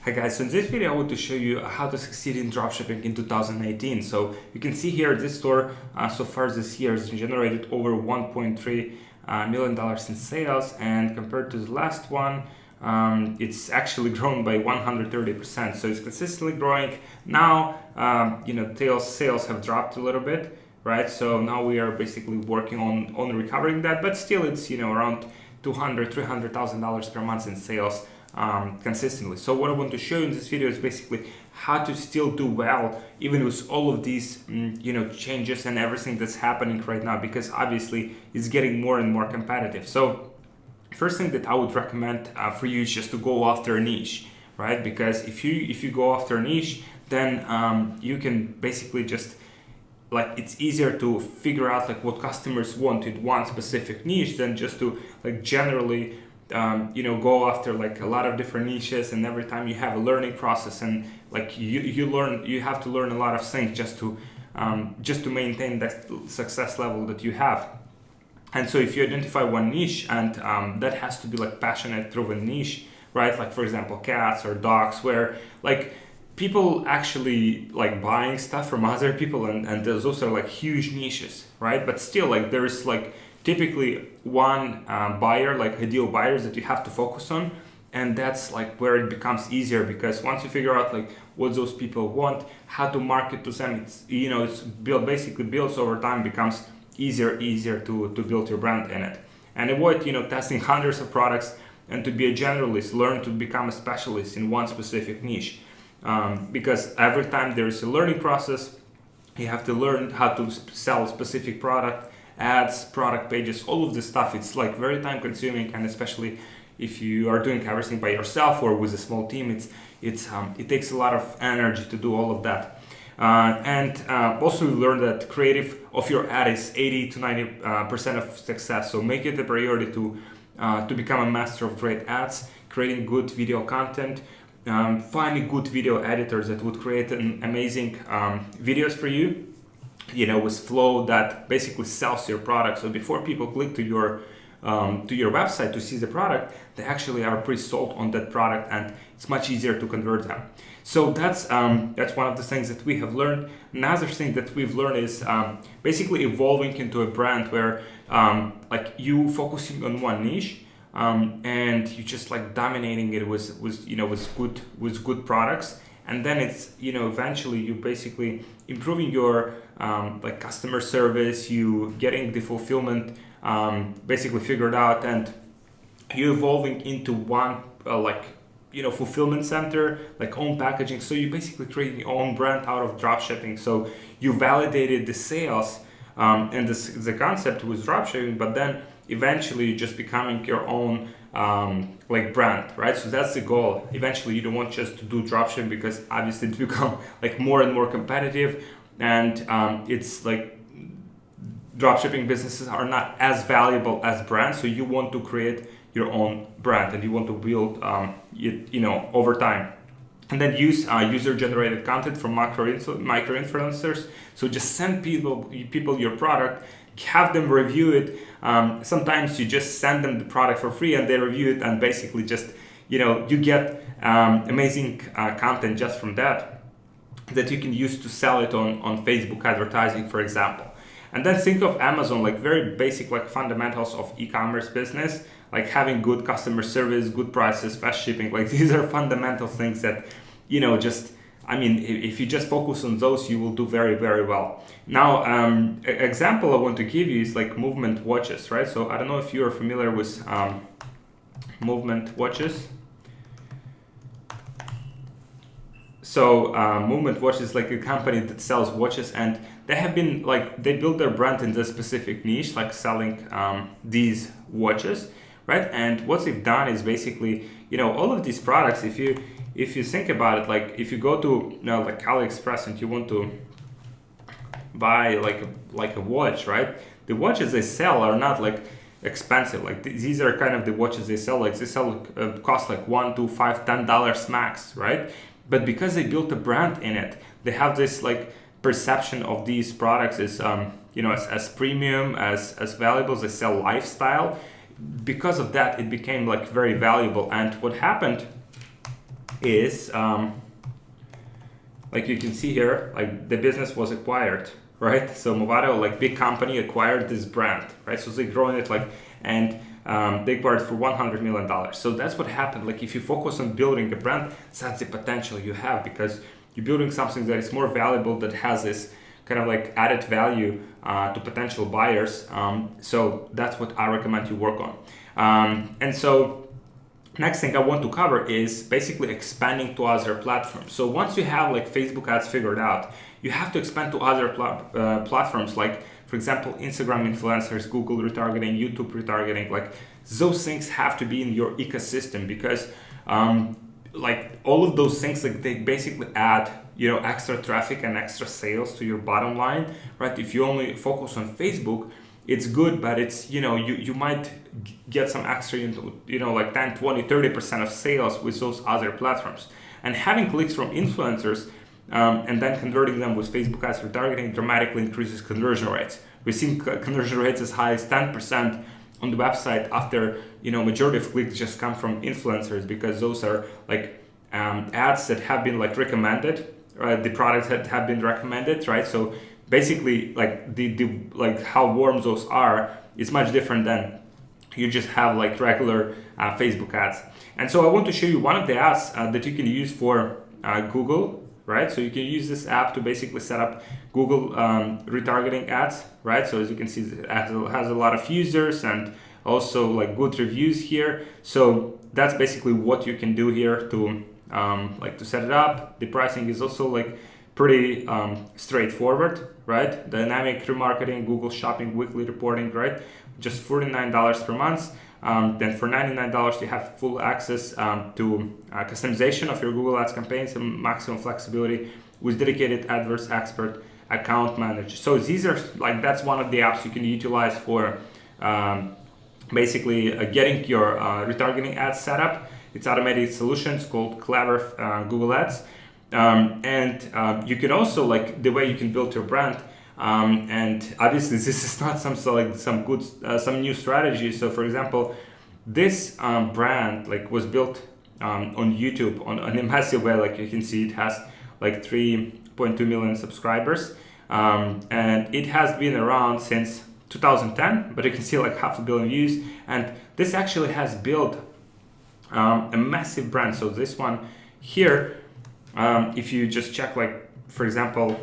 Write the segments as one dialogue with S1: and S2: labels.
S1: Hi guys, so in this video I want to show you how to succeed in dropshipping in 2018. So you can see here this store so far this year has generated over $1.3 million in sales, and compared to the last one, it's actually grown by 130%. So it's consistently growing. Now, sales have dropped a little bit, right? So now we are basically working on recovering that, but still it's around $200,000-$300,000 per month in sales. Consistently. So what I want to show you in this video is basically how to still do well even with all of these changes and everything that's happening right now, because obviously it's getting more and more competitive. So first thing that I would recommend for you is just to go after a niche, right? Because if you go after a niche, then you can basically just it's easier to figure out what customers want in one specific niche than just to generally go after a lot of different niches, and every time you have a learning process, and you have to learn a lot of things just to maintain that success level that you have. And so if you identify one niche, and that has to be passionate driven niche, right? Like for example cats or dogs, where people actually buying stuff from other people, and those are huge niches, right? But still there's typically one buyer, ideal buyers that you have to focus on, and that's where it becomes easier, because once you figure out what those people want, how to market to them, it's basically builds over time, becomes easier to build your brand in it, and avoid testing hundreds of products, and to be a generalist, learn to become a specialist in one specific niche, because every time there's a learning process, you have to learn how to sell a specific product, ads, product pages, all of this stuff. It's very time consuming, and especially if you are doing everything by yourself or with a small team, it takes a lot of energy to do all of that. Also we learned that creative of your ad is 80 to 90% of success. So make it a priority to become a master of great ads, creating good video content, finding good video editors that would create an amazing videos for you, with flow that basically sells your product. So before people click to your website to see the product, they actually are pre-sold on that product, and it's much easier to convert them. So that's one of the things that we have learned. Another thing that we've learned is basically evolving into a brand where you focusing on one niche, and you just dominating it with good products. And then it's eventually you basically improving your customer service, you getting the fulfillment basically figured out, and you evolving into one fulfillment center, own packaging. So you basically creating your own brand out of dropshipping. So you validated the sales and the concept with dropshipping, but then eventually you're just becoming your own brand, right? So that's the goal. Eventually you don't want just to do dropshipping, because obviously it's become more and more competitive, and it's dropshipping businesses are not as valuable as brands. So you want to create your own brand, and you want to build it over time. And then use user-generated content from micro influencers. So just send people your product, have them review it. Sometimes you just send them the product for free, and they review it, and basically just you get amazing content just from that you can use to sell it on Facebook advertising, for example. And then think of Amazon very basic fundamentals of e-commerce business, having good customer service, good prices, fast shipping. These are fundamental things that if you just focus on those, you will do very, very well. Now, example I want to give you is movement watches, right? So I don't know if you are familiar with movement watches. So Movement Watch is a company that sells watches, and they have been they built their brand in this specific niche, selling these watches, right? And what they've done is basically, all of these products, if you think about it, if you go to AliExpress and you want to buy a watch, right? The watches they sell are not expensive. These are kind of the watches they sell. They sell cost $1 to $5, $10 max, right? But because they built a brand in it, they have this perception of these products as as premium, as valuable. They sell lifestyle. Because of that, it became very valuable. And what happened is like you can see here, like the business was acquired, right? So Movado, like big company, acquired this brand, right? So they're growing it like, and they acquired for $100 million. So that's what happened. Like if you focus on building a brand, that's the potential you have, because you're building something that is more valuable, that has this kind of like added value to potential buyers. So that's what I recommend you work on. And so next thing I want to cover is basically expanding to other platforms. So once you have like Facebook ads figured out, you have to expand to other platforms, like for example, Instagram influencers, Google retargeting, YouTube retargeting. Like those things have to be in your ecosystem, because like all of those things, like they basically add, you know, extra traffic and extra sales to your bottom line, right? If you only focus on Facebook, it's good, but it's, you know, you might get some extra, you know, like 10, 20, 30% of sales with those other platforms. And having clicks from influencers and then converting them with Facebook ads retargeting dramatically increases conversion rates. We've seen conversion rates as high as 10% on the website after, you know, majority of clicks just come from influencers, because those are like ads that have been like recommended, right? The products that have been recommended, right? So basically, like the like how warm those are is much different than you just have like regular Facebook ads. And so I want to show you one of the ads that you can use for Google, right? So you can use this app to basically set up Google retargeting ads, right? So as you can see, it has a lot of users and also like good reviews here. So that's basically what you can do here to like to set it up. The pricing is also like pretty straightforward, right? Dynamic remarketing, Google Shopping, weekly reporting, right? Just $49 per month. Then for $99, you have full access to customization of your Google Ads campaigns and maximum flexibility with dedicated AdWords expert account manager. So these are like, that's one of the apps you can utilize for basically getting your retargeting ads set up. It's automated solutions called Clever Google Ads. And you can also, like, the way you can build your brand, and obviously this is not some new strategy. So for example, this brand like was built on YouTube on a massive way. Like you can see, it has like 3.2 million subscribers, and it has been around since 2010, but you can see like 500 million views, and this actually has built a massive brand. So this one here, if you just check, like for example,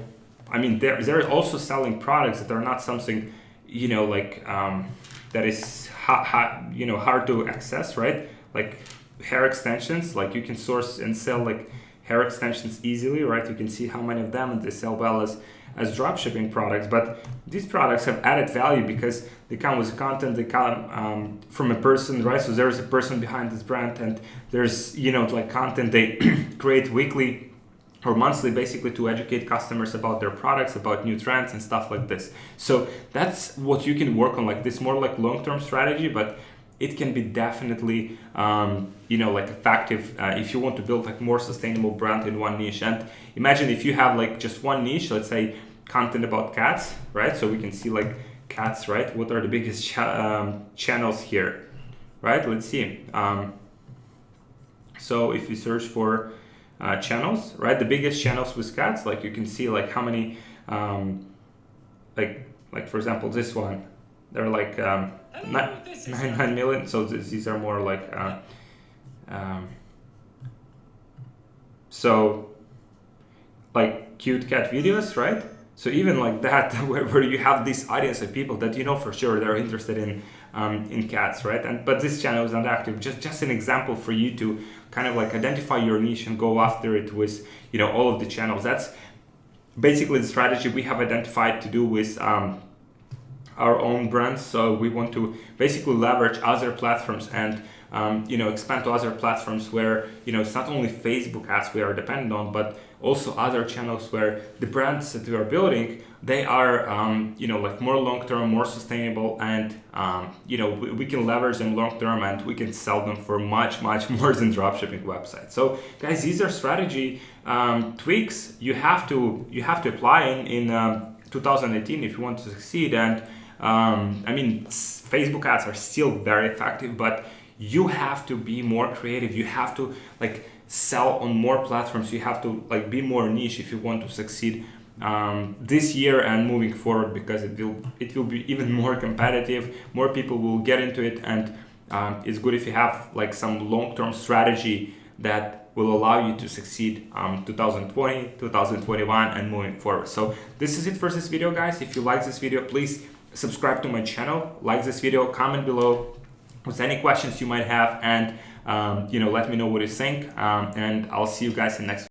S1: I mean, they're also selling products that are not something, you know, like that is hard to access, right? Like hair extensions, like you can source and sell like hair extensions easily, right? You can see how many of them, and they sell well as dropshipping products. But these products have added value because they come with content, they come from a person, right? So there's a person behind this brand, and there's, you know, like content they create weekly or monthly, basically, to educate customers about their products, about new trends and stuff like this. So that's what you can work on, like this more like long-term strategy, but it can be definitely, like effective if you want to build like more sustainable brand in one niche. And imagine if you have like just one niche, let's say content about cats, right? So we can see like cats, right? What are the biggest channels here, right? Let's see. So if you search for channels, right? The biggest channels with cats, like you can see like how many, like for example, this one, they're like 9 million. So these are more like, so like cute cat videos, right? So even like that, where you have this audience of people that you know for sure they're interested in cats, right? But this channel is not active. Just an example for you to kind of like identify your niche and go after it with, you know, all of the channels. That's basically the strategy we have identified to do with our own brands. So we want to basically leverage other platforms and expand to other platforms where, you know, it's not only Facebook ads we are dependent on, but also other channels where the brands that we are building, they are, like more long-term, more sustainable, and, we can leverage them long-term, and we can sell them for much, much more than dropshipping websites. So guys, these are strategy tweaks you have to apply in 2018 if you want to succeed. And Facebook ads are still very effective, but you have to be more creative. You have to like sell on more platforms. You have to like be more niche if you want to succeed this year and moving forward, because it will be even more competitive. More people will get into it, and it's good if you have like some long-term strategy that will allow you to succeed 2020, 2021 and moving forward. So this is it for this video, guys. If you like this video, please subscribe to my channel, like this video, comment below with any questions you might have, and let me know what you think, and I'll see you guys in the next